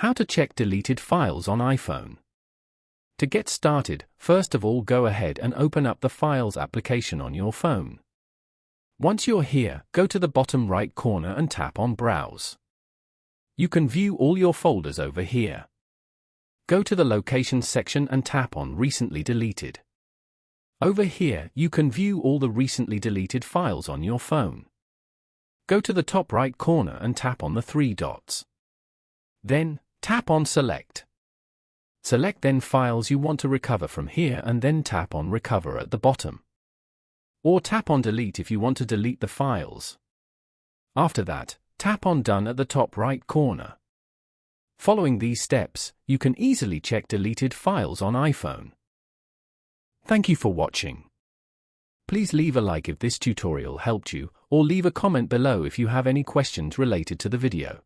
How to check deleted files on iPhone. To get started, first of all go ahead and open up the Files application on your phone. Once you're here, go to the bottom right corner and tap on Browse. You can view all your folders over here. Go to the Locations section and tap on Recently Deleted. Over here, you can view all the recently deleted files on your phone. Go to the top right corner and tap on the three dots. Then, tap on Select. Select then files you want to recover from here and then tap on Recover at the bottom. Or tap on Delete if you want to delete the files. After that, tap on Done at the top right corner. Following these steps, you can easily check deleted files on iPhone. Thank you for watching. Please leave a like if this tutorial helped you, or leave a comment below if you have any questions related to the video.